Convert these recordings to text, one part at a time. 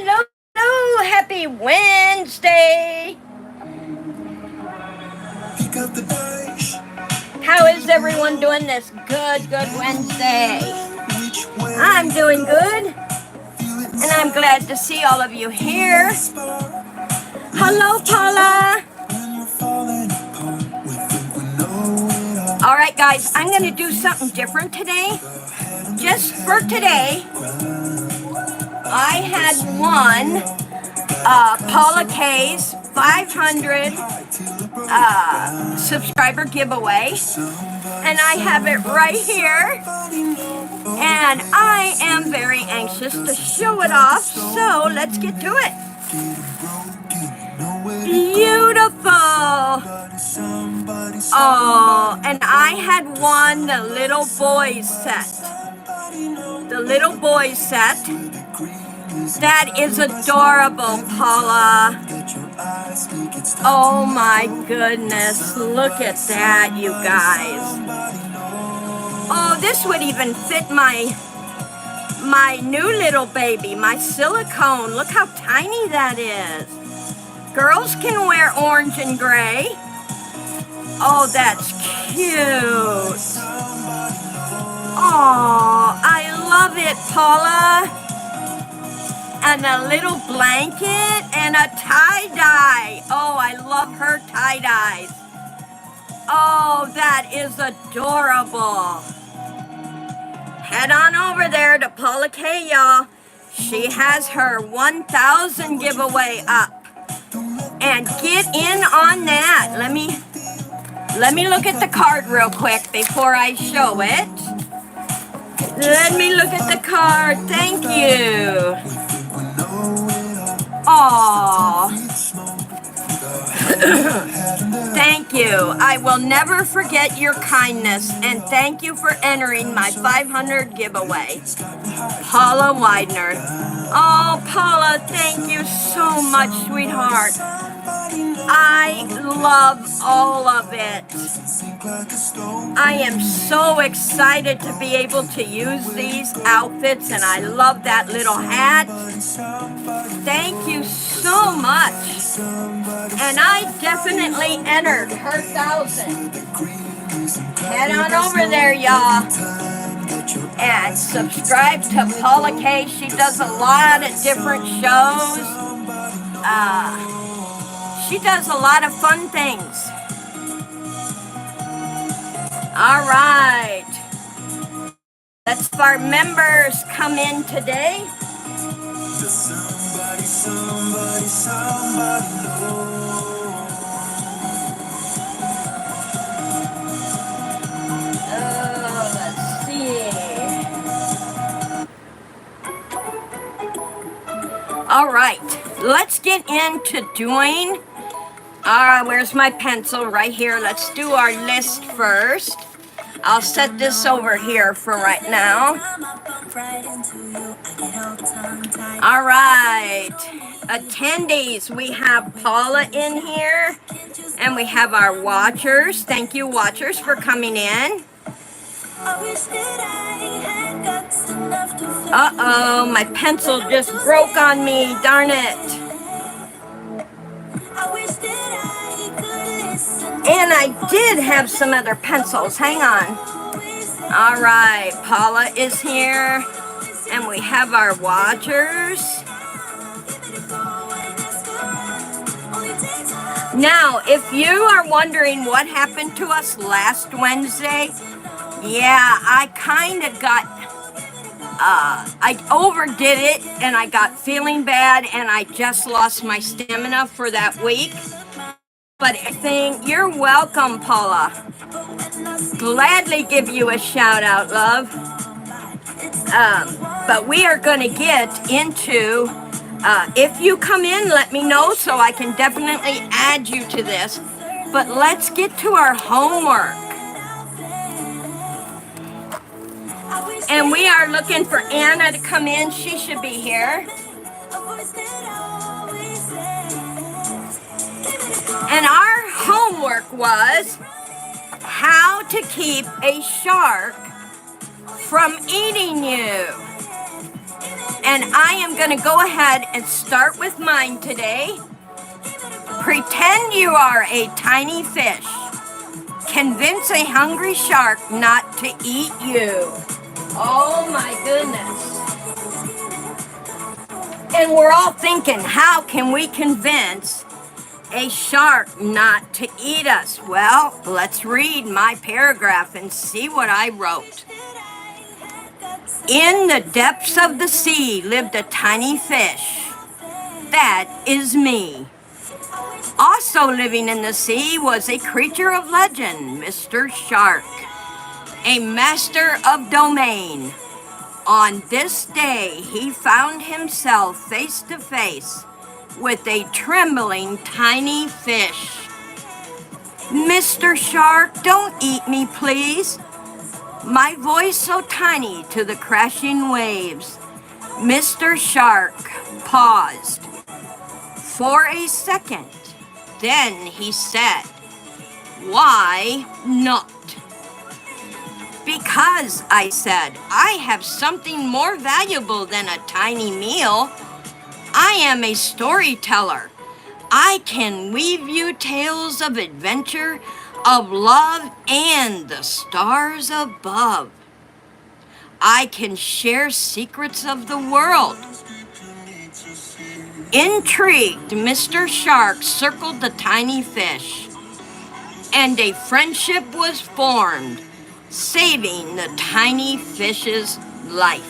Hello, hello, happy Wednesday. How is everyone doing this good Wednesday? I'm doing good, and I'm glad to see all of you here. Hello, Paula. All right, guys, I'm going to do something different today. Just for today, I had won Paula K's 500 subscriber giveaway, and I have it right here, and I am very anxious to show it off, so let's get to it. Beautiful. Oh, and I had won the little boys set. The little boys set. That is adorable, Paula. Oh my goodness, look at that, you guys. Oh, this would even fit my new little baby, my silicone. Look how tiny that is. Girls can wear orange and gray. Oh, that's cute. Oh, I love it, Paula. And a little blanket and a tie-dye. Oh, I love her tie-dyes. Oh, that is adorable. Head on over there to Paula K, y'all. She has her 1,000 giveaway up. And get in on that. Let me look at the card real quick before I show it. Let me look at the card. Thank you. Aww. Thank you. I will never forget your kindness, and thank you for entering my 500 giveaway. Paula Widener. Oh, Paula, thank you so much, sweetheart. I love all of it. I am so excited to be able to use these outfits, and I love that little hat. Thank you so much. And I definitely entered her 1,000. Head on over there, y'all. And subscribe to Paula K. She does a lot of different shows. She does a lot of fun things. All right. Let's have our members come in today. Let's see. All right. Let's get into doing. Where's my pencil? Right here. Let's do our list first. I'll set this over here for right now. All right. Attendees, we have Paula in here, and we have our watchers. Thank you, watchers, for coming in. Uh-oh, my pencil just broke on me. Darn it. And I did have some other pencils. Hang on. All right, Paula is here, and we have our watchers. Now, if you are wondering what happened to us last Wednesday, yeah, I kind of got, I overdid it, and I got feeling bad, and I just lost my stamina for that week. But I think you're welcome, Paula. Gladly give you a shout out, love. But we are going to get into, if you come in, let me know so I can definitely add you to this. But let's get to our homework. And we are looking for Anna to come in. She should be here. And our homework was how to keep a shark from eating you. And I am going to go ahead and start with mine today. Pretend you are a tiny fish. Convince a hungry shark not to eat you. Oh my goodness. And we're all thinking, how can we convince a shark not to eat us? Well, let's read my paragraph and see what I wrote. In the depths of the sea lived a tiny fish. That is me. Also living in the sea was a creature of legend, Mr. Shark, a master of domain. On this day, he found himself face to face with a trembling tiny fish. Mr. Shark, don't eat me, please. My voice so tiny to the crashing waves. Mr. Shark paused for a second. Then he said, "Why not?" "Because," I said, "I have something more valuable than a tiny meal. I am a storyteller. I can weave you tales of adventure, of love, and the stars above. I can share secrets of the world." Intrigued, Mr. Shark circled the tiny fish, and a friendship was formed, saving the tiny fish's life.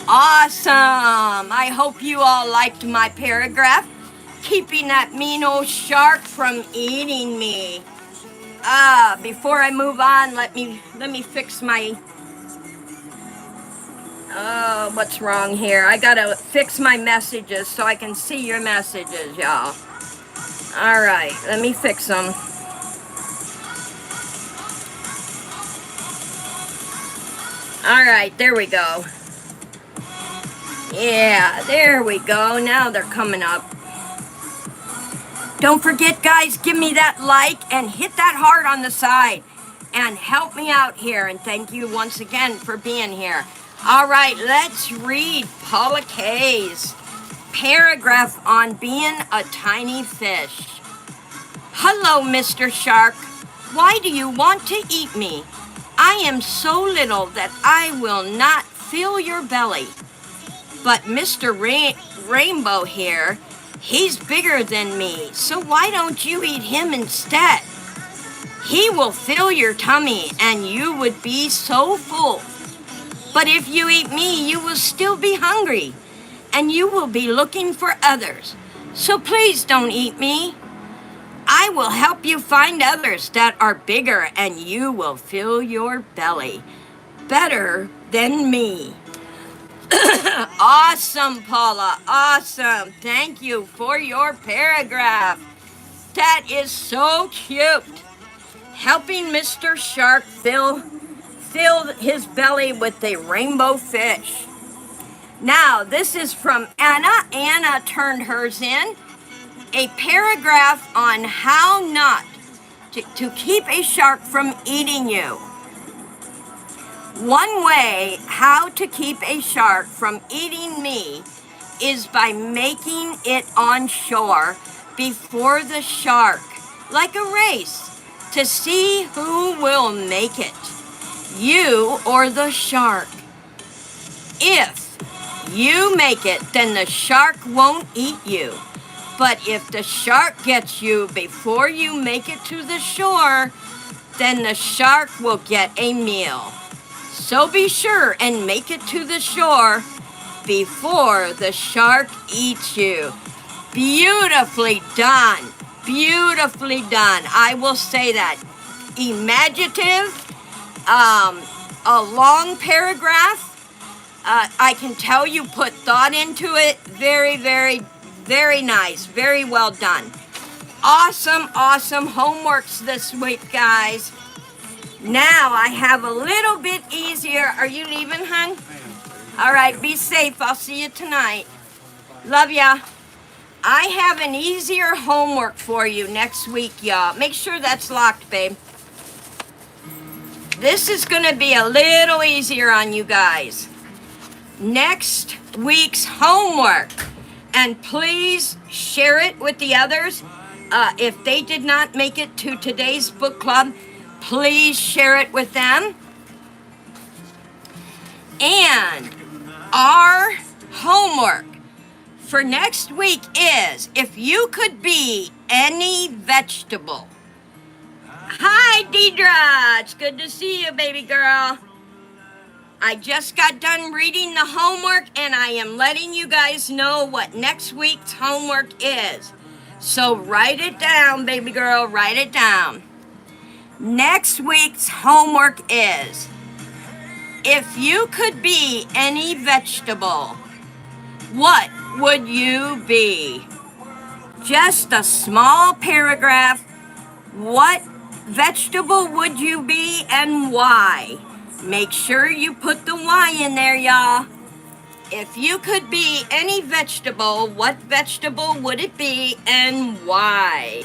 Awesome! I hope you all liked my paragraph, keeping that mean old shark from eating me. Before I move on, let me fix my... what's wrong here? I gotta fix my messages so I can see your messages, y'all. All right, let me fix them. All right, there we go. Yeah, there we go. Now they're coming up. Don't forget, guys, give me that like and hit that heart on the side and help me out here. And thank you once again for being here. All right, let's read Paula K's paragraph on being a tiny fish. Hello, Mr. Shark. Why do you want to eat me? I am so little that I will not fill your belly. But Mr. Rainbow here, he's bigger than me, so why don't you eat him instead? He will fill your tummy and you would be so full. But if you eat me, you will still be hungry and you will be looking for others. So please don't eat me. I will help you find others that are bigger and you will fill your belly better than me. Awesome, Paula. Awesome. Thank you for your paragraph. That is so cute. Helping Mr. Shark fill his belly with a rainbow fish. Now, this is from Anna. Anna turned hers in. A paragraph on how not to keep a shark from eating you. One way how to keep a shark from eating me is by making it on shore before the shark, like a race, to see who will make it, you or the shark. If you make it, then the shark won't eat you. But if the shark gets you before you make it to the shore, then the shark will get a meal. So be sure and make it to the shore before the shark eats you. Beautifully done. Beautifully done. I will say that. Imaginative, a long paragraph. I can tell you put thought into it. Very, very, very nice. Very well done. Awesome, awesome homeworks this week, guys. Now I have a little bit easier. Are you leaving, hon? All right, be safe. I'll see you tonight. Love ya. I have an easier homework for you next week, y'all. Make sure that's locked, babe. This is going to be a little easier on you guys. next week's homework. And please share it with the others. If they did not make it to today's book club, please share it with them. And our homework for next week is, if you could be any vegetable. Hi, Deidre. It's good to see you, baby girl. I just got done reading the homework, and I am letting you guys know what next week's homework is. So write it down, baby girl. Write it down. Next week's homework is, if you could be any vegetable, what would you be? Just a small paragraph. What vegetable would you be and why? Make sure you put the why in there, y'all. If you could be any vegetable, what vegetable would it be and why?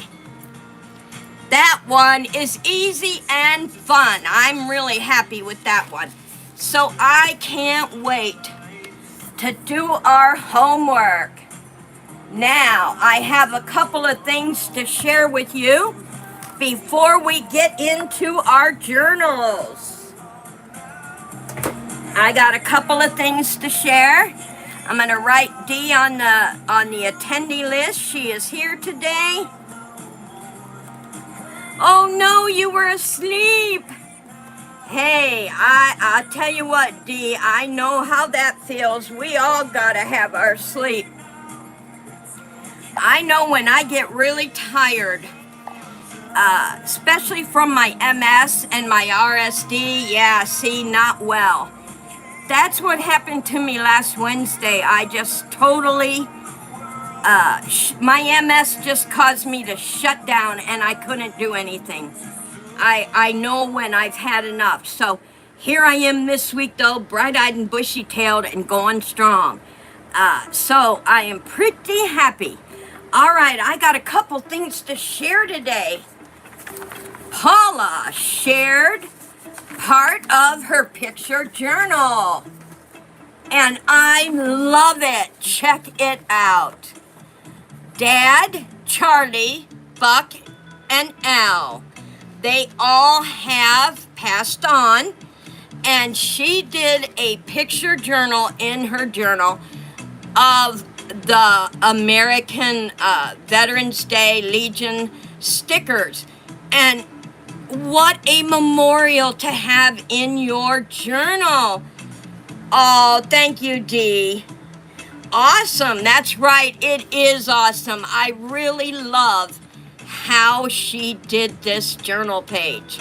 That one is easy and fun. I'm really happy with that one. So I can't wait to do our homework. Now, I have a couple of things to share with you before we get into our journals. I got a couple of things to share. I'm going to write Dee on the attendee list. She is here today. Oh no, you were asleep. Hey, I'll tell you what, Dee, I know how that feels. We all gotta have our sleep. I know when I get really tired, especially from my MS and my RSD, yeah, see, not well. That's what happened to me last Wednesday. I just totally, my MS just caused me to shut down and I couldn't do anything. I know when I've had enough. So here I am this week though, bright-eyed and bushy-tailed and going strong. So I am pretty happy. All right, I got a couple things to share today. Paula shared part of her picture journal, and I love it. Check it out. Dad, Charlie, Buck, and Al, they all have passed on, and she did a picture journal in her journal of the American Veterans Day Legion stickers. And what a memorial to have in your journal. Oh, thank you, Dee. Awesome. That's right. It is awesome. I really love how she did this journal page.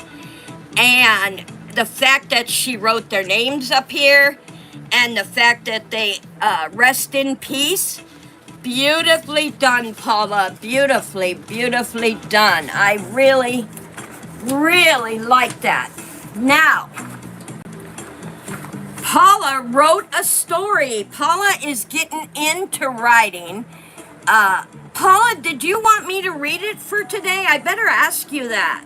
And the fact that she wrote their names up here and the fact that they rest in peace. Beautifully done, Paula. Beautifully, beautifully done. I really like that. Now, Paula wrote a story. Paula is getting into writing. Paula, did you want me to read it for today? I better ask you that.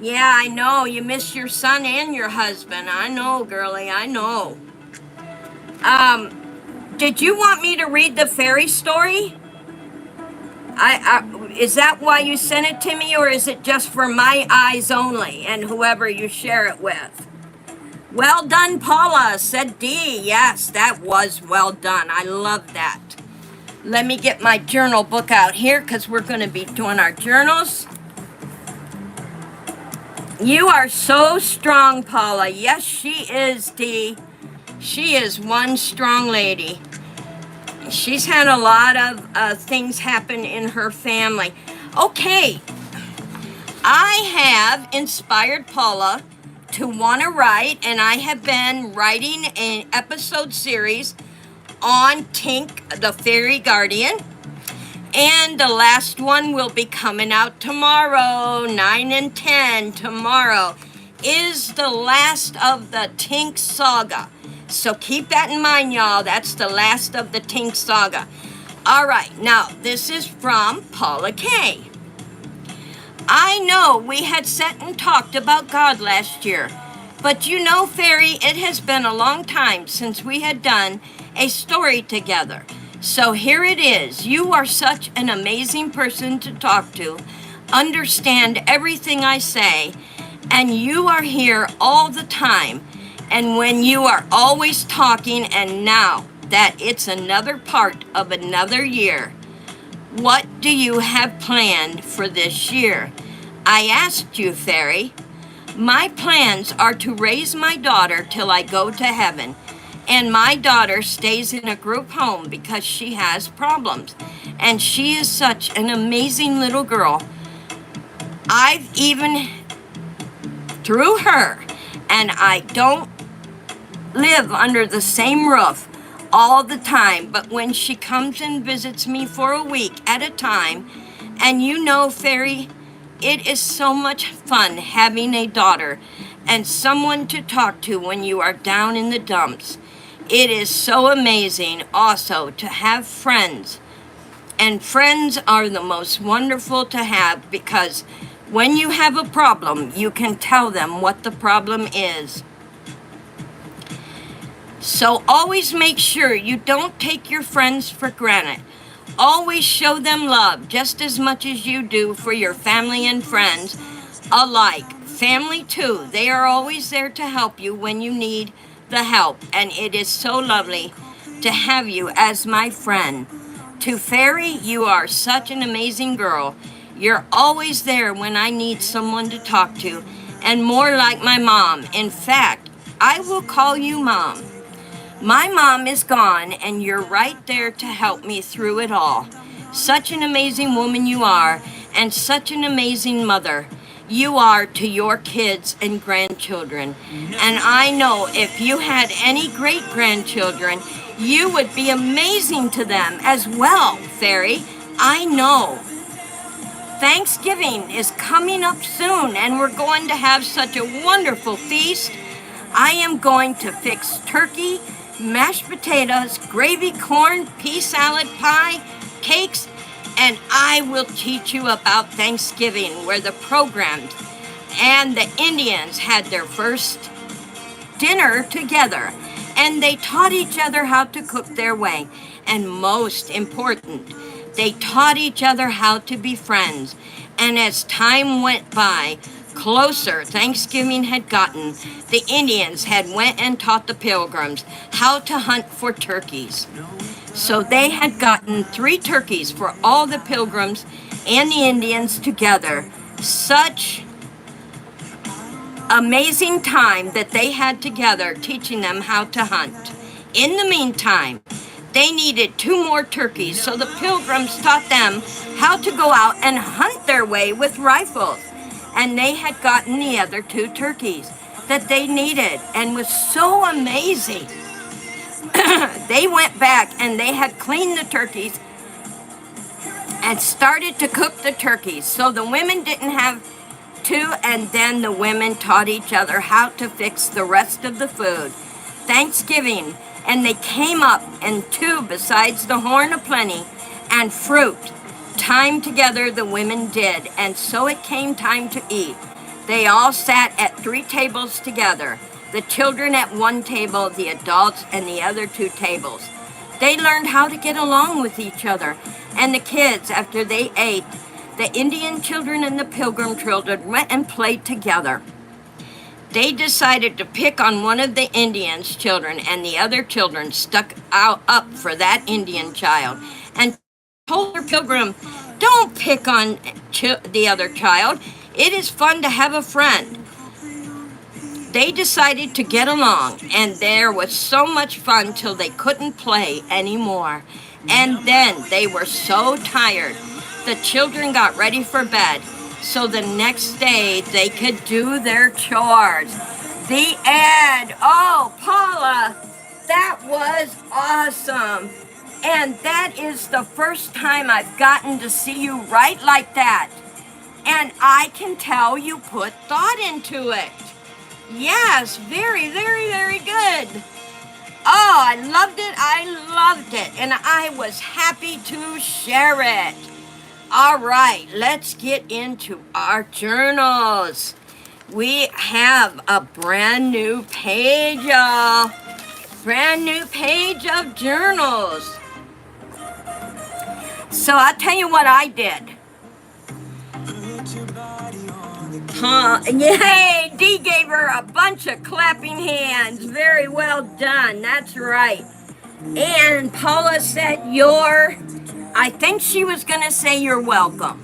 Yeah, I know. You miss your son and your husband. I know, girlie. I know. Did you want me to read the fairy story? Is that why you sent it to me, or is it just for my eyes only and whoever you share it with? Well done, Paula, said Dee. Yes, that was well done. I love that. Let me get my journal book out here because we're going to be doing our journals. You are so strong, Paula. Yes, she is, Dee. She is one strong lady. She's had a lot of things happen in her family. Okay, I have inspired Paula to want to write, and I have been writing an episode series on Tink, the Fairy Guardian. And the last one will be coming out tomorrow, 9 and 10 tomorrow, is the last of the Tink saga. So keep that in mind, y'all. That's the last of the Tink saga. All right, now this is from Paula K. I know we had sat and talked about God last year, But you know, Fairy, it has been a long time since we had done a story together. So here it is. You are such an amazing person to talk to, understand everything I say, and you are here all the time. And when you are always talking, and now that it's another part of another year, what do you have planned for this year? I asked you, Fairy. My plans are to raise my daughter till I go to heaven. And my daughter stays in a group home because she has problems. And she is such an amazing little girl. I've even, through her, and I don't live under the same roof all the time, but when she comes and visits me for a week at a time, and you know, Fairy, it is so much fun having a daughter and someone to talk to when you are down in the dumps. It is so amazing also to have friends. And friends are the most wonderful to have because when you have a problem, you can tell them what the problem is. So always make sure you don't take your friends for granted. Always show them love just as much as you do for your family and friends alike. Family too, they are always there to help you when you need the help. And it is so lovely to have you as my friend. To Fairy, you are such an amazing girl. You're always there when I need someone to talk to, and more like my mom. In fact, I will call you Mom. My mom is gone, and you're right there to help me through it all. Such an amazing woman you are, and such an amazing mother you are to your kids and grandchildren. And I know if you had any great-grandchildren, you would be amazing to them as well, Fairy. I know. Thanksgiving is coming up soon, and we're going to have such a wonderful feast. I am going to fix turkey, mashed potatoes, gravy, corn, pea salad, pie, cakes, and I will teach you about Thanksgiving, where the programs and the Indians had their first dinner together, and they taught each other how to cook their way. And most important, they taught each other how to be friends. And as time went by, closer Thanksgiving had gotten, the Indians had went and taught the Pilgrims how to hunt for turkeys. So they had gotten 3 turkeys for all the Pilgrims and the Indians together. Such amazing time that they had together teaching them how to hunt. In the meantime, they needed 2 more turkeys, so the Pilgrims taught them how to go out and hunt their way with rifles. And they had gotten the other 2 turkeys that they needed, and was so amazing. They went back and they had cleaned the turkeys and started to cook the turkeys. So the women didn't have to, and then the women taught each other how to fix the rest of the food. Thanksgiving, and they came up and 2 besides the horn of plenty and fruit. Time together the women did, and so it came time to eat. They all sat at 3 tables together. The children at 1 table, the adults and the other 2 tables. They learned how to get along with each other. And the kids, after they ate, the Indian children and the Pilgrim children went and played together. They decided to pick on one of the Indians' children, and the other children stuck up for that Indian child and told their Pilgrim, "Don't pick on the other child. It is fun to have a friend." They decided to get along, and there was so much fun till they couldn't play anymore. And then they were so tired. The children got ready for bed, so the next day they could do their chores. The end. Oh, Paula, that was awesome. And that is the first time I've gotten to see you write like that. And I can tell you put thought into it. Yes, very, very, very good. Oh, I loved it, and I was happy to share it. All right, let's get into our journals. We have a brand new page, y'all. Brand new page of journals. So I'll tell you what I did. Yay! Dee gave her a bunch of clapping hands. Very well done. That's right. And Paula said I think she was going to say you're welcome.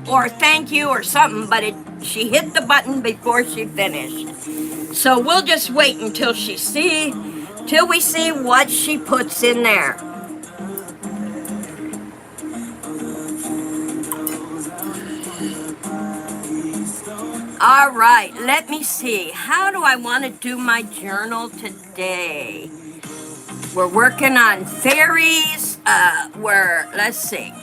Or thank you or something, but she hit the button before she finished. So we'll just wait until we see what she puts in there. All right, let me see. How do I want to do my journal today? We're working on fairies. Let's see.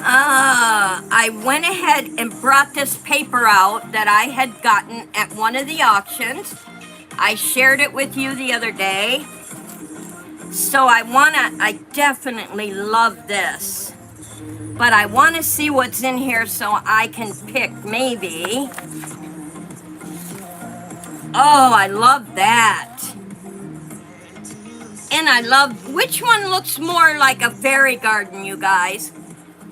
I went ahead and brought this paper out that I had gotten at one of the auctions. I shared it with you the other day. So I definitely love this. But I want to see what's in here so I can pick maybe. Oh, I love that. And I love, which one looks more like a fairy garden, you guys?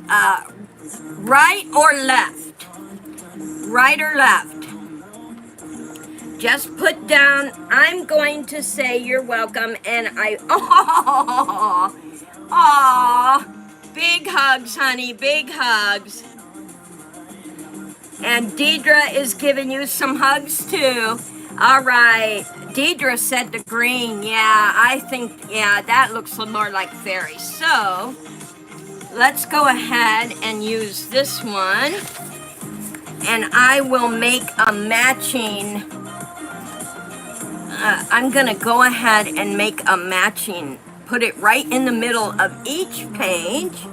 Right or left? Right or left? Just put down, I'm going to say you're welcome, and big hugs, honey, big hugs. And Deidre is giving you some hugs too. All right, Deidre said the green. Yeah, I think, that looks more like fairy. So let's go ahead and use this one. And I will make a matching, I'm gonna go ahead and make a matching, put it right in the middle of each page.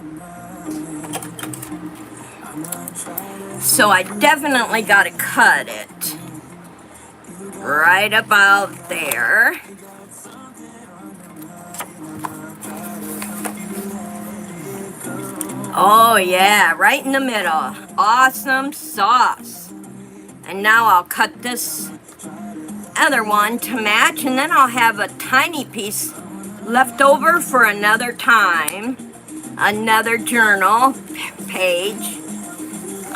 So I definitely gotta cut it right about there. Oh yeah, right in the middle. Awesome sauce. And now I'll cut this other one to match, and then I'll have a tiny piece left over for another time. Another journal page.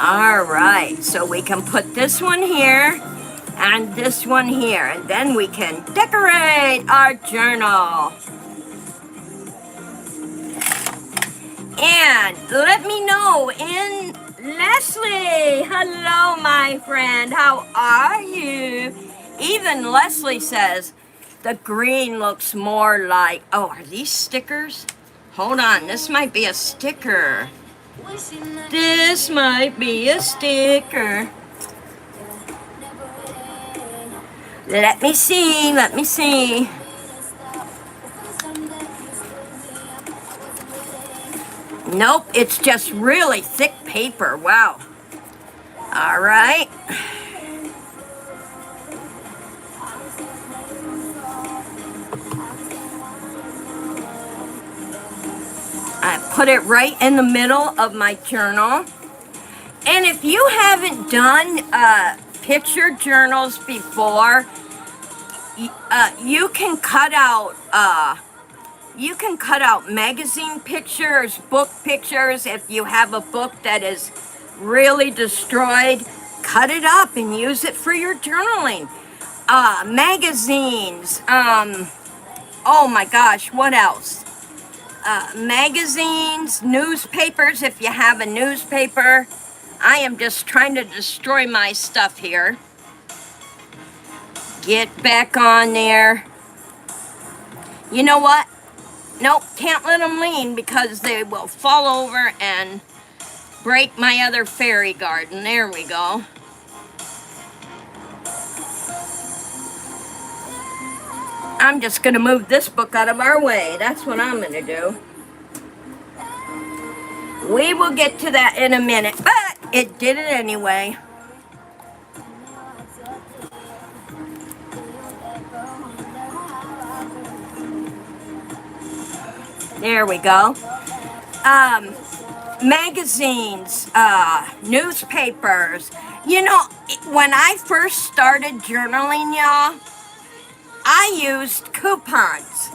All right, so we can put this one here and this one here, and then we can decorate our journal. And let me know in Leslie. Hello, my friend. How are you? Even Leslie says the green looks more like, oh, are these stickers? Hold on, this might be a sticker. This might be a sticker. Let me see, let me see. Nope, it's just really thick paper. Wow. All right. I put it right in the middle of my journal. And if you haven't done picture journals before, you can cut out magazine pictures, book pictures. If you have a book that is really destroyed, cut it up and use it for your journaling. Magazines. Oh my gosh, what else? Magazines, newspapers, if you have a newspaper. I am just trying to destroy my stuff here. Get back on there. You know what? Nope, can't let them lean because they will fall over and break my other fairy garden. There we go. I'm just going to move this book out of our way. That's what I'm going to do. We will get to that in a minute, but it did it anyway. There we go. magazines, newspapers. You know, when I first started journaling, y'all, I used coupons.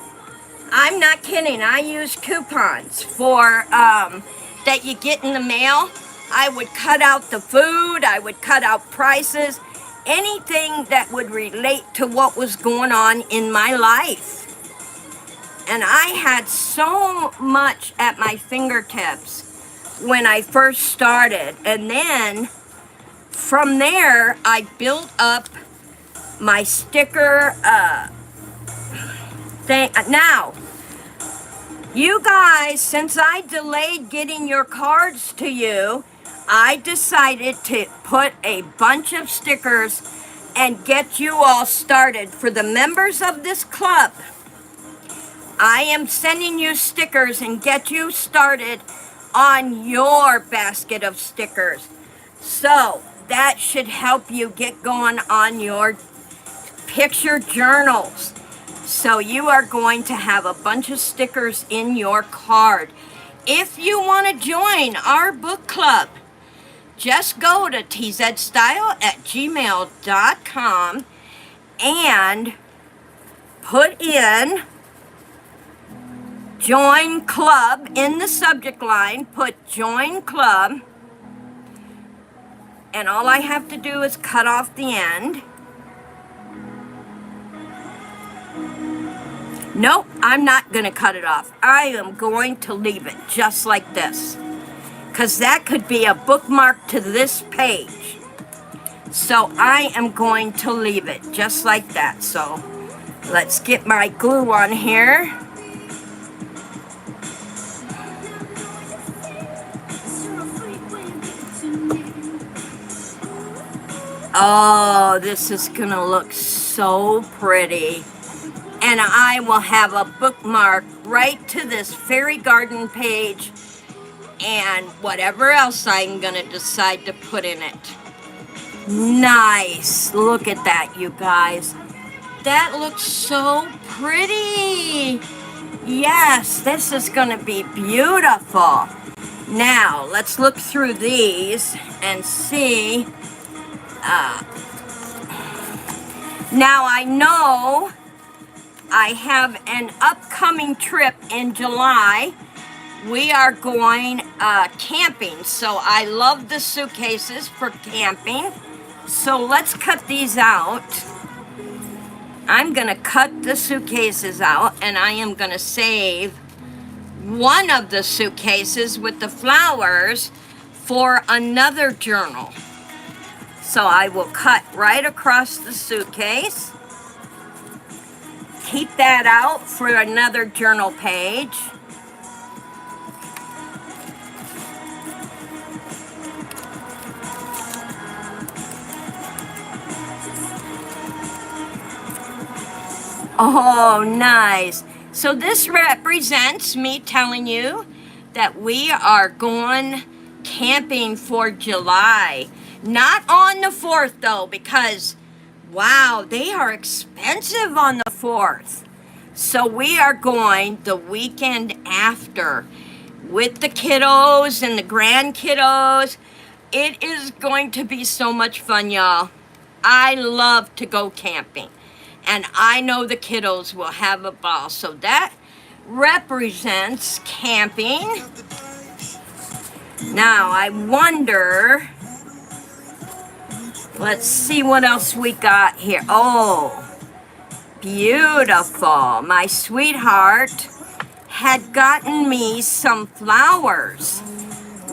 I'm not kidding. I used coupons for that you get in the mail. I would cut out the food. I would cut out prices. Anything that would relate to what was going on in my life. And I had so much at my fingertips when I first started. And then from there, I built up my sticker thing. Now, you guys, since I delayed getting your cards to you, I decided to put a bunch of stickers and get you all started. For the members of this club, I am sending you stickers and get you started on your basket of stickers. So that should help you get going on your picture journals. So you are going to have a bunch of stickers in your card. If you want to join our book club, just go to tzedstyle@gmail.com and put in join club in the subject line. Put join club, and all I have to do is cut off the end. Nope, I'm not going to cut it off. I am going to leave it just like this, because that could be a bookmark to this page. So I am going to leave it just like that. So let's get my glue on here. Oh, this is going to look so pretty. And I will have a bookmark right to this fairy garden page and whatever else I'm going to decide to put in it. Nice. Look at that, you guys. That looks so pretty. Yes, this is going to be beautiful. Now, let's look through these and see. Now, I know I have an upcoming trip in July. We are going camping, so I love the suitcases for camping. So let's cut these out. I'm going to cut the suitcases out, and I am going to save one of the suitcases with the flowers for another journal. So I will cut right across the suitcase. Keep that out for another journal page. Oh, nice. So this represents me telling you that we are going camping for July. Not on the 4th, though, because, wow, they are expensive on the 4th. So we are going the weekend after with the kiddos and the grandkiddos. It is going to be so much fun, y'all. I love to go camping. And I know the kiddos will have a ball. So that represents camping. Now, I wonder, let's see what else we got here. Oh, beautiful. My sweetheart had gotten me some flowers.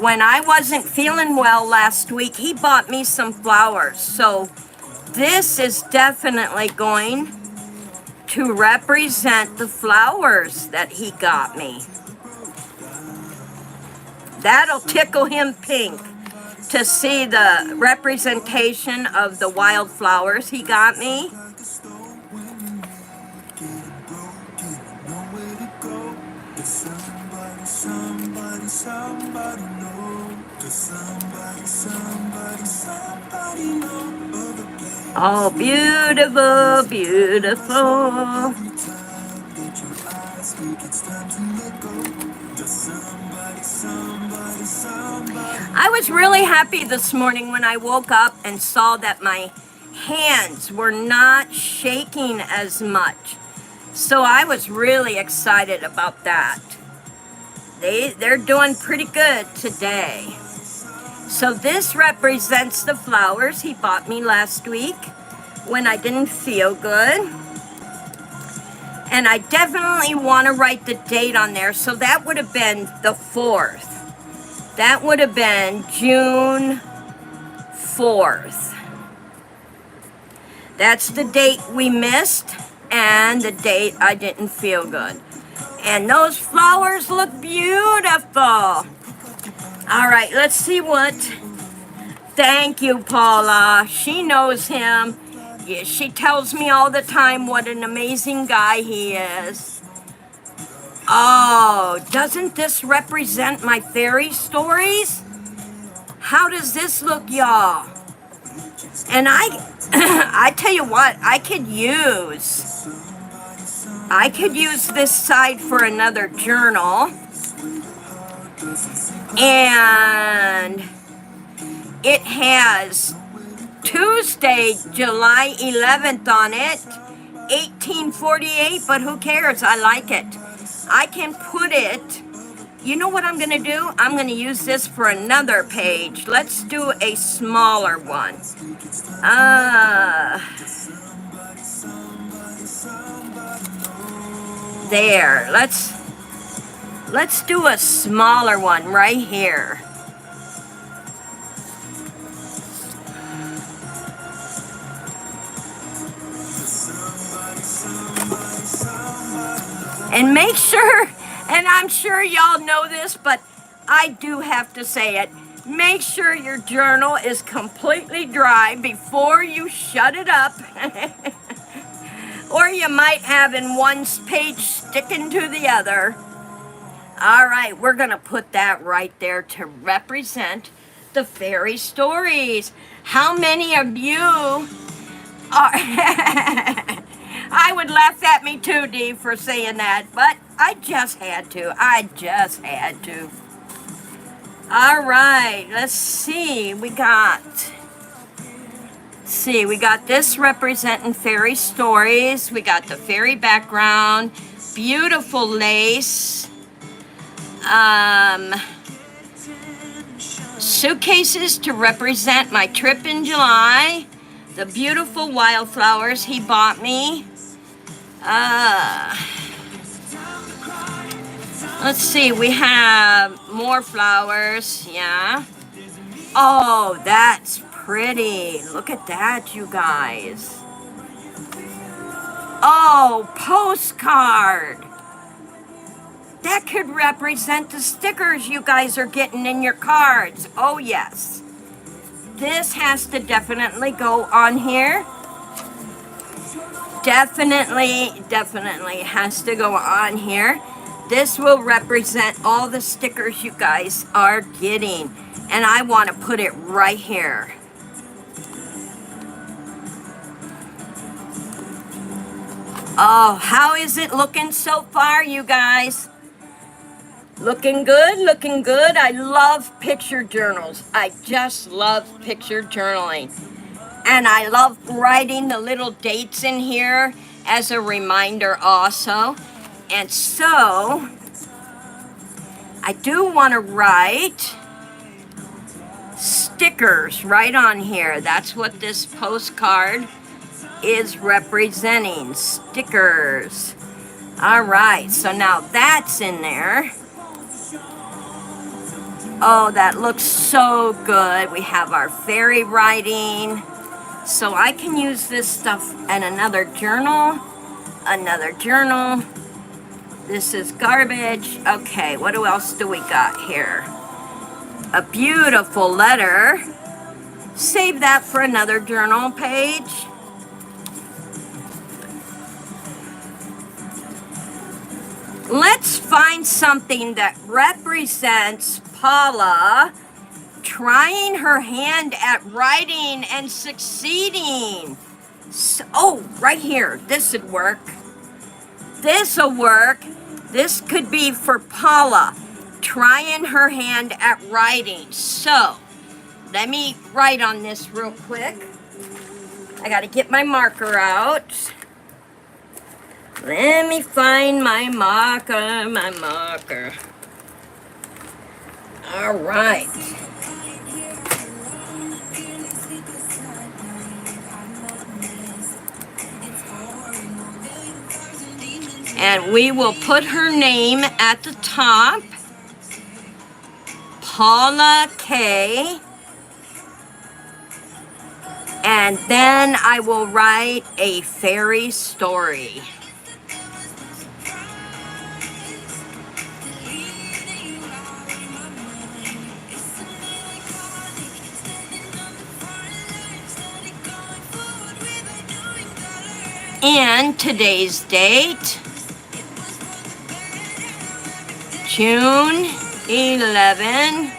When I wasn't feeling well last week, he bought me some flowers. So this is definitely going to represent the flowers that he got me. That'll tickle him pink to see the representation of the wildflowers he got me. Oh, beautiful, beautiful. I was really happy this morning when I woke up and saw that my hands were not shaking as much. So I was really excited about that. They're doing pretty good today. So this represents the flowers he bought me last week when I didn't feel good. And I definitely want to write the date on there. So that would have been the 4th. That would have been June 4th. That's the date we missed and the date I didn't feel good. And those flowers look beautiful. All right, let's see what. Thank you, Paula. She knows him. Yeah, she tells me all the time what an amazing guy he is. Oh, doesn't this represent my fairy stories? How does this look, y'all? And I tell you what, I could use this side for another journal. And it has Tuesday, July 11th on it, 1848, but who cares? I like it. I can put it, you know what I'm going to do? I'm going to use this for another page. Let's do a smaller one. There, let's do a smaller one right here. And make sure, and I'm sure y'all know this, but I do have to say it, make sure your journal is completely dry before you shut it up. Or you might have in one page sticking to the other. All right, we're going to put that right there to represent the fairy stories. How many of you are... I would laugh at me too, Dee, for saying that, but I just had to. All right, let's see. We got this representing fairy stories. We got the fairy background, beautiful lace, suitcases to represent my trip in July, the beautiful wildflowers he bought me. Let's see, we have more flowers, yeah. Oh, that's pretty. Look at that, you guys. Oh, postcard. That could represent the stickers you guys are getting in your cards. Oh, yes. This has to definitely go on here. Definitely has to go on here. This will represent all the stickers you guys are getting. And I want to put it right here. Oh, how is it looking so far, you guys? Looking good, looking good. I love picture journals. I just love picture journaling. And I love writing the little dates in here as a reminder also. And so, I do want to write stickers right on here. That's what this postcard is representing. Stickers. All right, so now that's in there. Oh, that looks so good. We have our fairy writing. So I can use this stuff in another journal. This is garbage. Okay, what else do we got here? A beautiful letter. Save that for another journal page. Let's find something that represents Paula trying her hand at writing and succeeding. So, oh, right here. This would work. this'll work. This could be for Paula, trying her hand at writing. So, let me write on this real quick. I gotta get my marker out. Let me find my marker. All right. And we will put her name at the top. Paula K. And then I will write a fairy story. And today's date, June 11,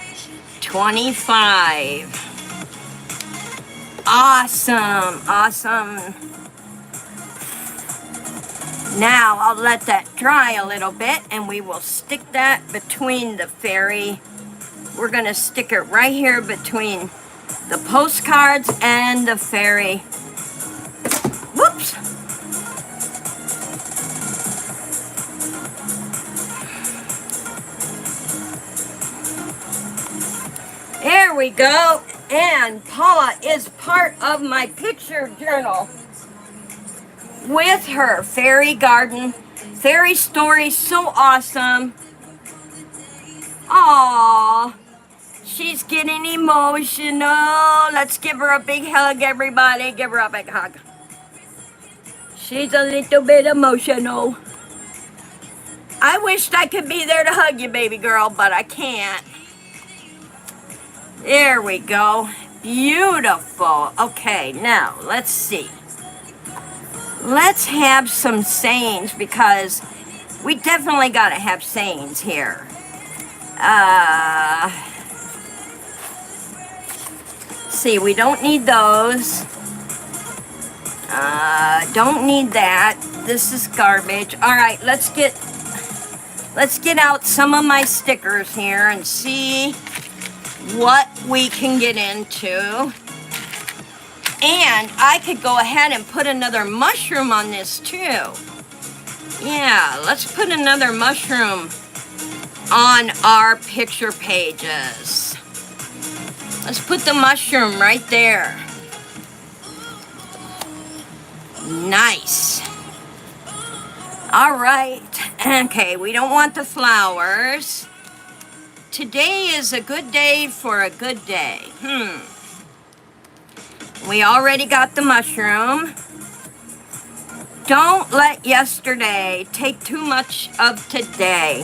25. Awesome, awesome. Now I'll let that dry a little bit and we will stick that between the fairy. We're gonna stick it right here between the postcards and the fairy. Whoops. There we go. And Paula is part of my picture journal with her fairy garden. Fairy story, so awesome. Aww, she's getting emotional. Let's give her a big hug, everybody. Give her a big hug. She's a little bit emotional. I wished I could be there to hug you, baby girl, but I can't. There we go. Beautiful. Okay, now let's see. Let's have some sayings because we definitely got to have sayings here. See, we don't need those. Don't need that. This is garbage. All right, let's get out some of my stickers here and see what we can get into. And I could go ahead and put another mushroom on this too. Yeah, let's put another mushroom on our picture pages. Let's put the mushroom right there. Nice. All right. Okay, we don't want the flowers. Today is a good day for a good day. We already got the mushroom. Don't let yesterday take too much of today.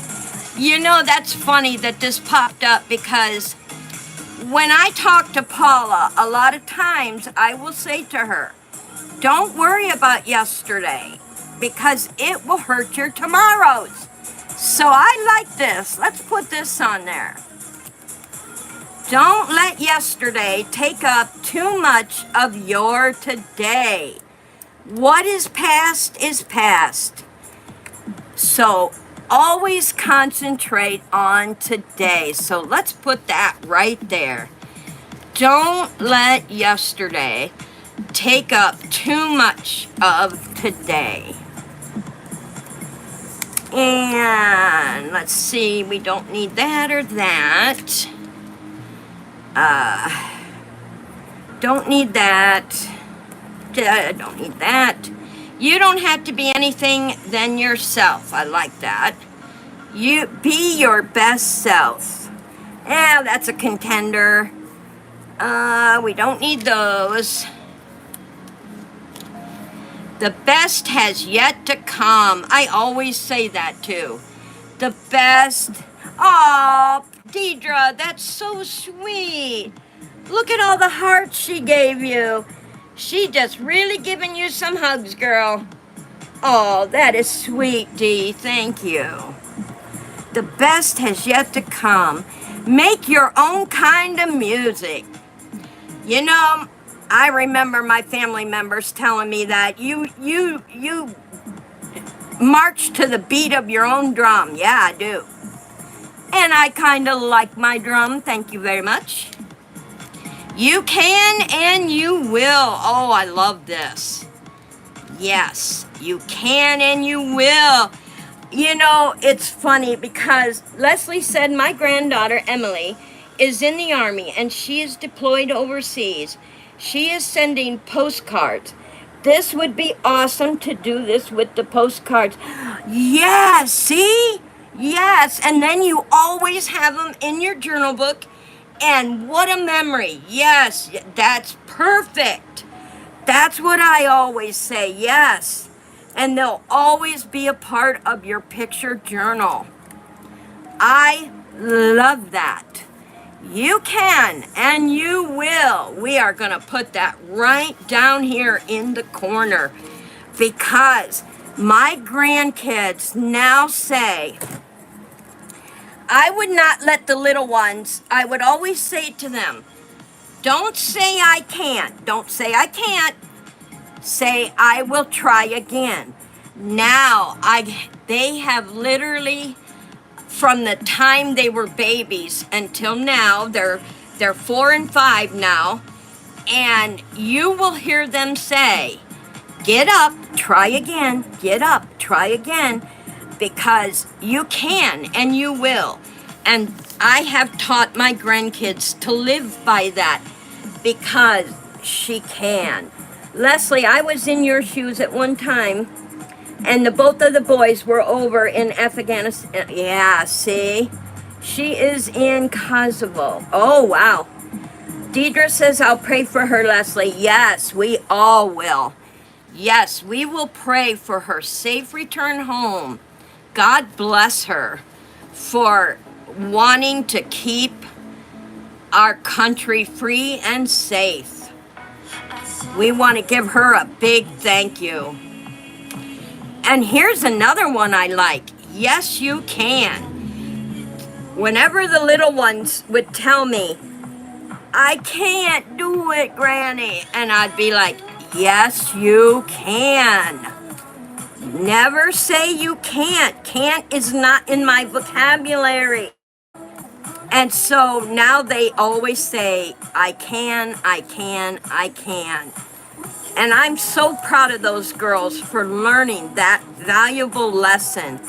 You know, that's funny that this popped up because when I talk to Paula, a lot of times I will say to her, don't worry about yesterday because it will hurt your tomorrows. So I like this. Let's put this on there. Don't let yesterday take up too much of your today. What is past is past. So always concentrate on today. So let's put that right there. Don't let yesterday take up too much of today. And let's see, we don't need that or that. Don't need that. Don't need that. You don't have to be anything than yourself. I like that. You be your best self. Yeah, that's a contender. We don't need those. The best has yet to come. I always say that too. The best. Oh, Deidre, that's so sweet. Look at all the hearts she gave you. She just really giving you some hugs, girl. Oh, that is sweet, Dee. Thank you. The best has yet to come. Make your own kind of music. You know, I remember my family members telling me that you march to the beat of your own drum. Yeah, I do. And I kind of like my drum. Thank you very much. You can and you will. Oh, I love this. Yes, you can and you will. You know, it's funny because Leslie said my granddaughter, Emily, is in the Army and she is deployed overseas. She is sending postcards. This would be awesome to do this with the postcards. Yes, see? Yes, and then you always have them in your journal book. And what a memory. Yes, that's perfect. That's what I always say, yes. And they'll always be a part of your picture journal. I love that. You can and you will. We are going to put that right down here in the corner because my grandkids now say, I would not let the little ones, I would always say to them, don't say I can't. Don't say I can't. Say I will try again. Now, they have literally, from the time they were babies until now, they're 4 and 5 now, and you will hear them say, get up, try again, get up, try again, because you can and you will. And I have taught my grandkids to live by that because she can. Leslie, I was in your shoes at one time, and both of the boys were over in Afghanistan. Yeah, see? She is in Kosovo. Oh, wow. Deidre says, I'll pray for her, Leslie. Yes, we all will. Yes, we will pray for her safe return home. God bless her for wanting to keep our country free and safe. We want to give her a big thank you. And here's another one I like. Yes, you can. Whenever the little ones would tell me, I can't do it, Granny. And I'd be like, yes, you can. Never say you can't. Can't is not in my vocabulary. And so now they always say, I can, I can, I can. And I'm so proud of those girls for learning that valuable lesson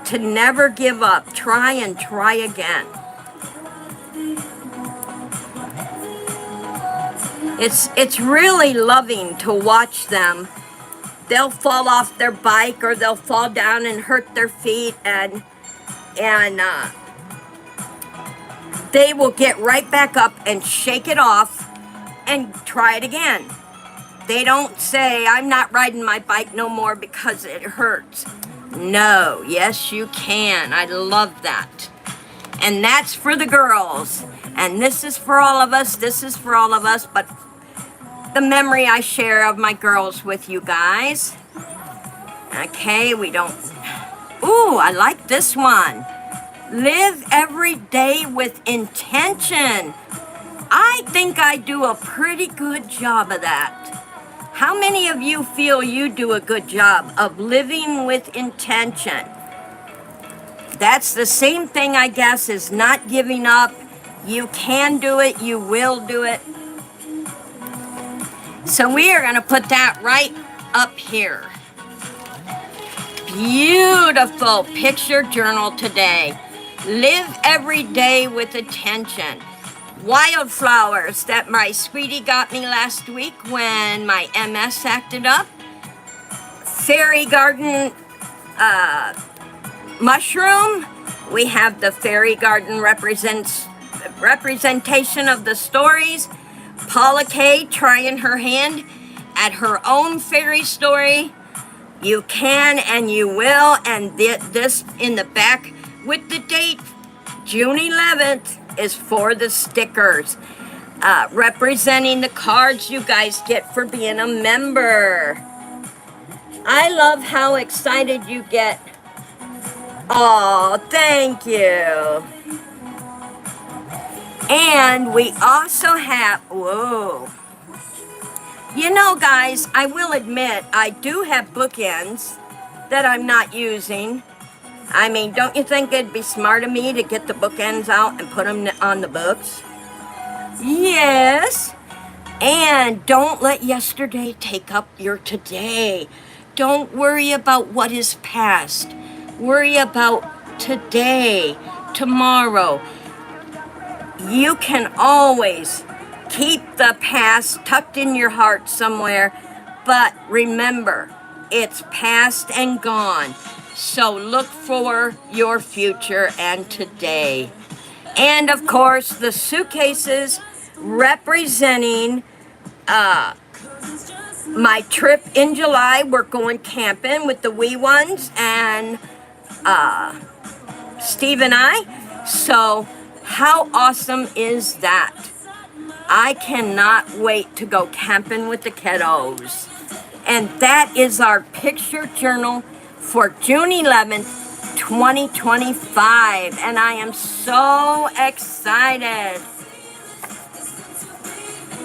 to never give up. Try and try again. It's really loving to watch them. They'll fall off their bike or they'll fall down and hurt their feet, and they will get right back up and shake it off and try it again. They don't say, I'm not riding my bike no more because it hurts. No, yes you can. I love that. And that's for the girls. And this is for all of us. This is for all of us. But the memory I share of my girls with you guys. Okay, we don't... Ooh, I like this one. Live every day with intention. I think I do a pretty good job of that. How many of you feel you do a good job of living with intention? That's the same thing, I guess, as not giving up. You can do it. You will do it. So we are going to put that right up here. Beautiful picture journal today. Live every day with attention. Wildflowers that my sweetie got me last week when my MS acted up. Fairy garden mushroom. We have the fairy garden representation of the stories. Paula Kay trying her hand at her own fairy story. You can and you will. And this in the back with the date, June 11th, is for the stickers. Representing the cards you guys get for being a member. I love how excited you get. Oh, thank you. And we also have, whoa. You know, guys, I will admit, I do have bookends. that I'm not using. I mean, don't you think it'd be smart of me to get the bookends out and put them on the books? Yes. And don't let yesterday take up your today. Don't worry about what is past. Worry about today, tomorrow. You can always keep the past tucked in your heart somewhere, but remember, it's past and gone. So look for your future and today. And of course, the suitcases representing my trip in July. We're going camping with the wee ones and Steve and I. So how awesome is that? I cannot wait to go camping with the kiddos. And that is our picture journal for June 11th, 2025. And I am so excited.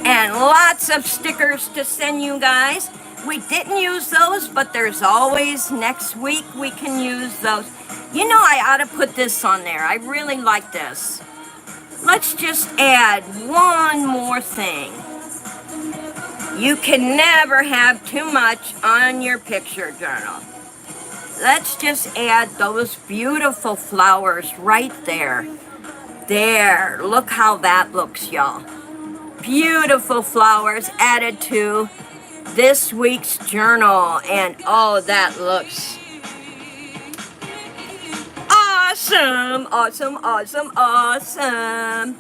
And lots of stickers to send you guys. We didn't use those, but there's always next week we can use those. You know, I ought to put this on there. I really like this. Let's just add one more thing. You can never have too much on your picture journal. Let's just add those beautiful flowers right there. There, look how that looks, y'all. Beautiful flowers added to this week's journal. And oh, that looks awesome, awesome, awesome, awesome.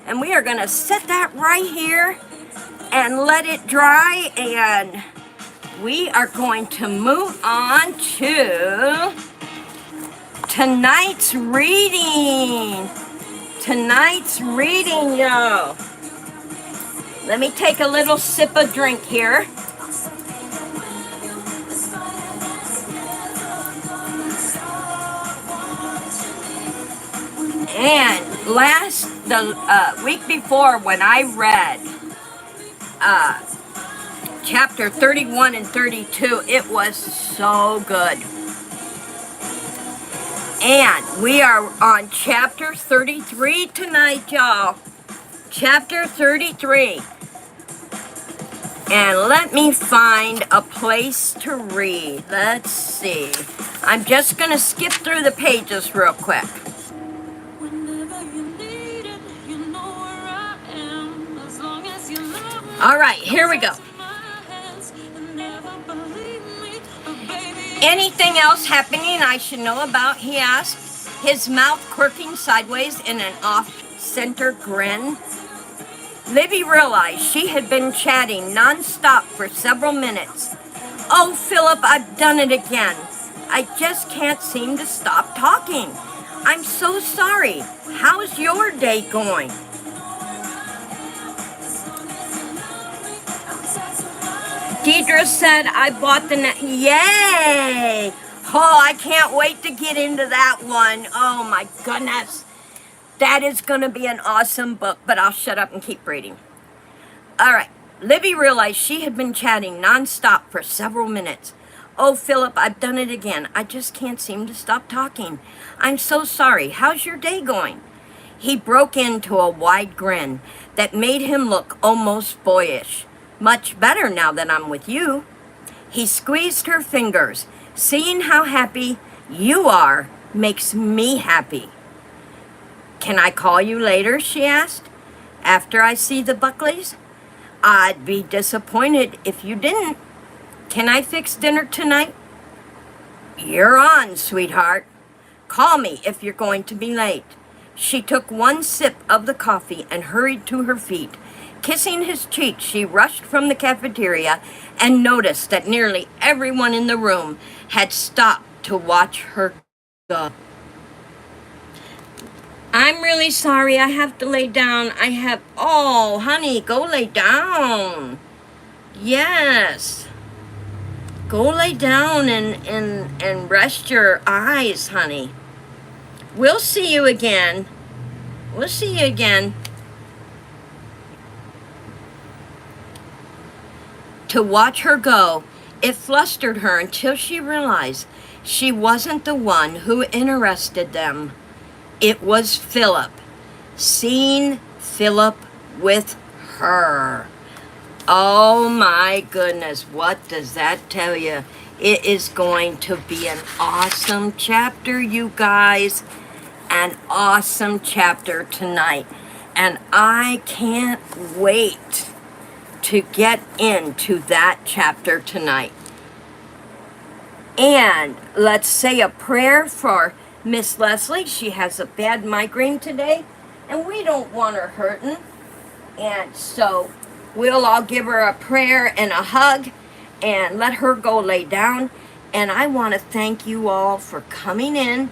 And we are gonna set that right here and let it dry, and we are going to move on to tonight's reading. Tonight's reading, y'all. Let me take a little sip of drink here. And the week before, when I read chapter 31 and 32, it was so good. And we are on chapter 33 tonight, y'all. Chapter 33. And let me find a place to read. Let's see. I'm just going to skip through the pages real quick. All right, here we go. Anything else happening I should know about, he asked, his mouth quirking sideways in an off-center grin. Libby realized she had been chatting non-stop for several minutes. Oh, Philip, I've done it again. I just can't seem to stop talking. I'm so sorry. How's your day going? Deidre said, I bought the Yay! Oh, I can't wait to get into that one. Oh, my goodness. That is going to be an awesome book, but I'll shut up and keep reading. All right. Libby realized she had been chatting nonstop for several minutes. Oh, Philip, I've done it again. I just can't seem to stop talking. I'm so sorry. How's your day going? He broke into a wide grin that made him look almost boyish. Much better now that I'm with you. He squeezed her fingers. Seeing how happy you are makes me happy. Can I call you later, she asked, after I see the Buckleys? I'd be disappointed if you didn't. Can I fix dinner tonight? You're on, sweetheart. Call me if you're going to be late. She took one sip of the coffee and hurried to her feet. Kissing his cheek, she rushed from the cafeteria and noticed that nearly everyone in the room had stopped to watch her go. I'm really sorry, I have to lay down. Oh, honey, go lay down. Yes. Go lay down and rest your eyes, honey. We'll see you again. We'll see you again. To watch her go, It flustered her until she realized she wasn't the one who interested them. It was Philip. Seeing Philip with her. Oh my goodness, what does that tell you? It is going to be an awesome chapter, you guys. An awesome chapter tonight. And I can't wait to get into that chapter tonight. And let's say a prayer for Miss Leslie. She has a bad migraine today, and we don't want her hurting. And so we'll all give her a prayer and a hug and let her go lay down. And I want to thank you all for coming in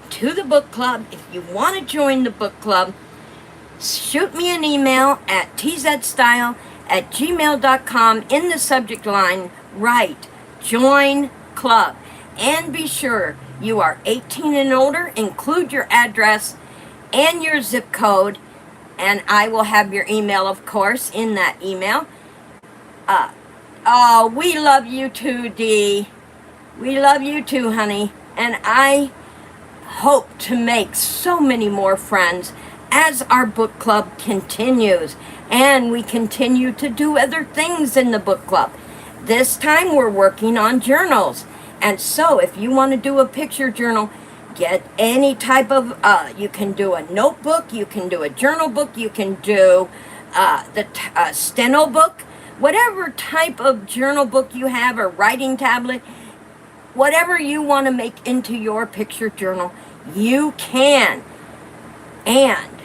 to the book club. If you want to join the book club, shoot me an email at tzedstyle@gmail.com. In the subject line, write join club. And be sure you are 18 and older. Include your address and your zip code. And I will have your email, of course, in that email. Oh, we love you too, Dee. We love you too, honey. And I hope to make so many more friends as our book club continues. And we continue to do other things in the book club. This time we're working on journals. And so if you want to do a picture journal, get any type of, you can do a notebook, you can do a journal book, you can do the steno book, whatever type of journal book you have, or writing tablet, whatever you want to make into your picture journal, you can. And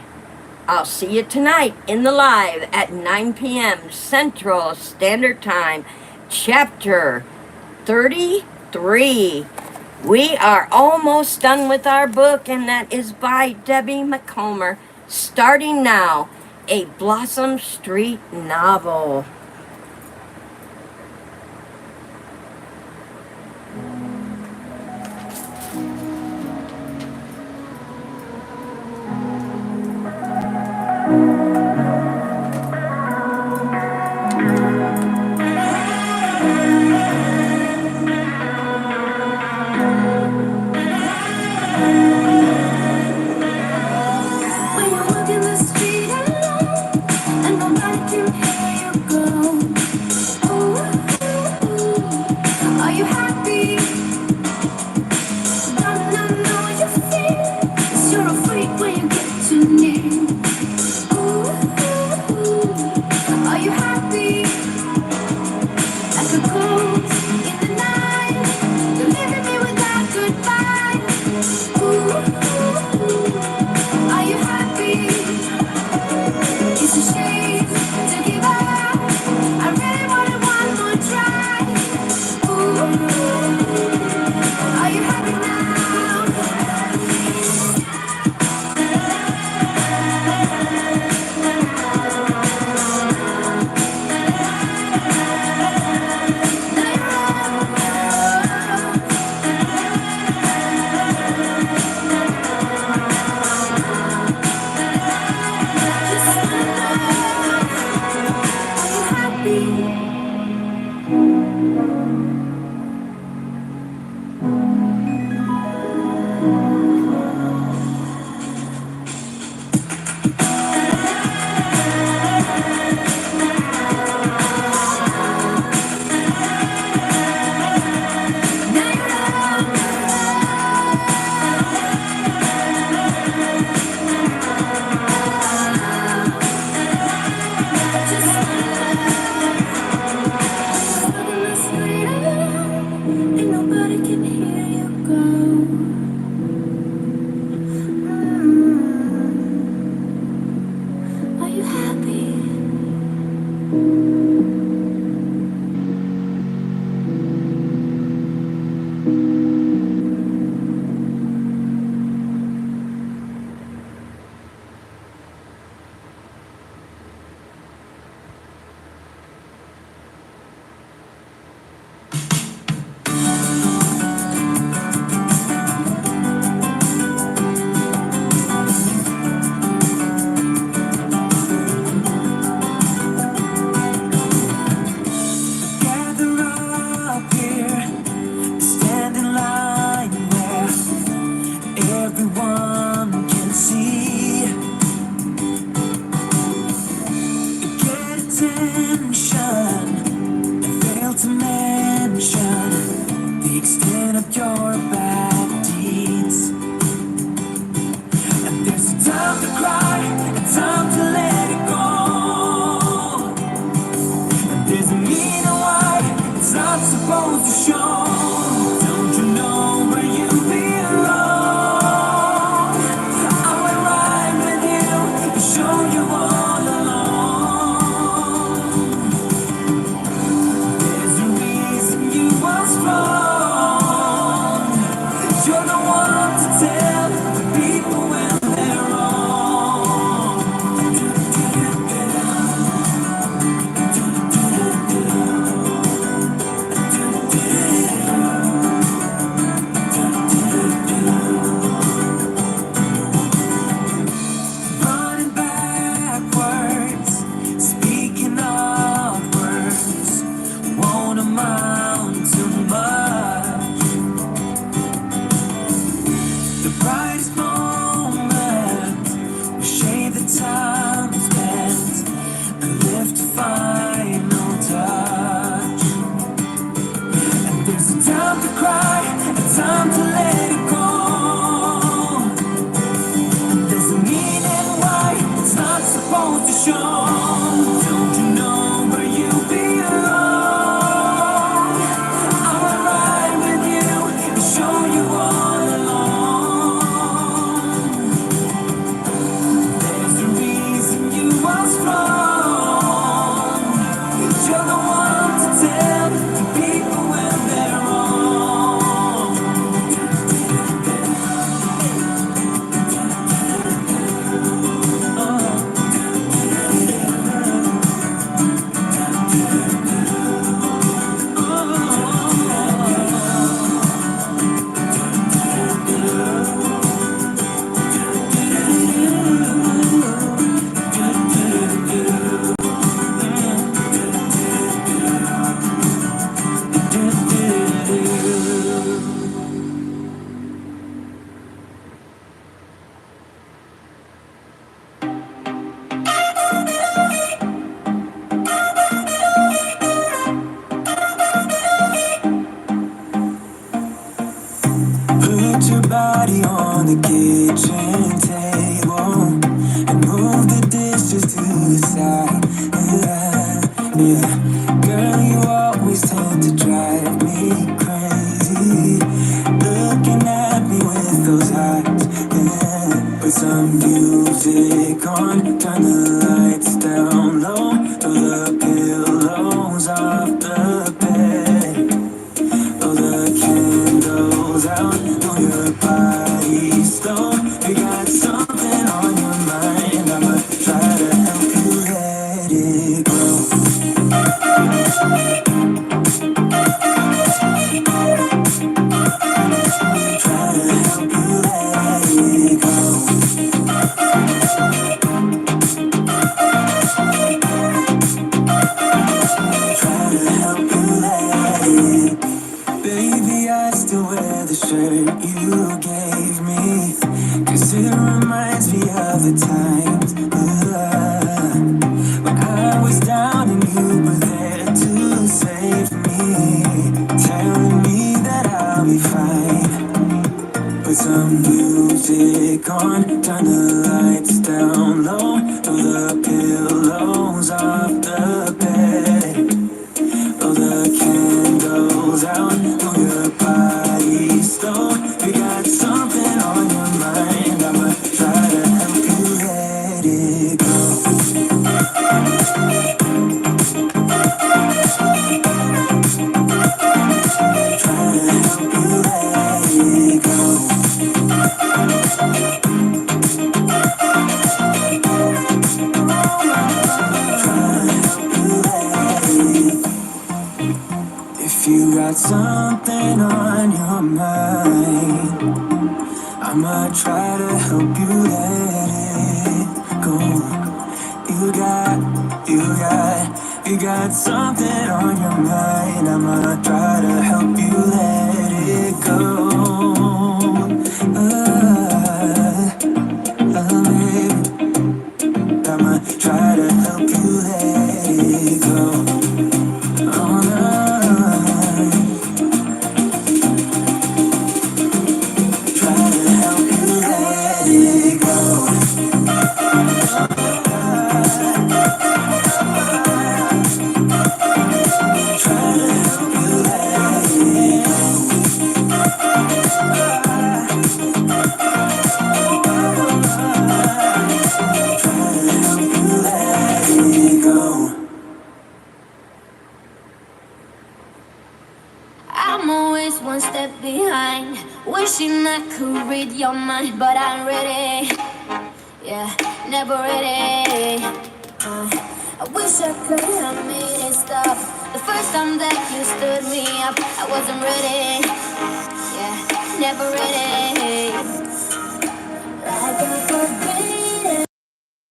I'll see you tonight in the live at 9 p.m. Central Standard Time, chapter 33. We are almost done with our book, and that is by Debbie McComber, starting now, a Blossom Street novel. When you're walking the street alone and nobody can hear you go. your bad deeds. And there's a time to cry and time to let it go. And there's a meaning why it's not supposed to show. Don't you know where you belong? I will ride with you and show you all along. There's a reason you are strong. You're the one to tell the people when they're wrong. Running backwards, speaking of words, won't amount to much. The brightest moment, we shade the time spent and lift a final touch. And there's a time to cry and time to let it go. And there's a meaning why it's not supposed to show. Don't you know where you belong? I will ride with you and show you all along. There's a reason you are strong. You're the one to tell the people when they're wrong. Put your body on the kitchen table and move the dishes to the side. Yeah. Girl, you always tend to drive me crazy, looking at me with those eyes. Yeah. Put some music on, turn the lights down low, throw the pillows off the bed. Blow the candles out, know your body's slow. You got something on your mind, I'ma try to help you let it go. Try to help you let it go. Try to help you let it go. Baby, I still wear the shirt you gave me, 'cause it reminds me of the times when I was down and you were there to save me, telling me that I'll be fine. Put some music on, turn the lights down low, throw the pillows off the bed. Blow the candles out, know your body's slow. You got something on your mind, I'ma try to help you let it go. Try to help you let it go. If you got something on your mind, I'ma try to help you let it go. You got something on your mind, I'ma try to help you let it go. Baby, I'ma try to help you let it go. Oh, no. Wishing I could read your mind, but I'm ready. Yeah, never ready. I wish I could have made it stop. The first time that you stood me up, I wasn't ready. Yeah, never ready.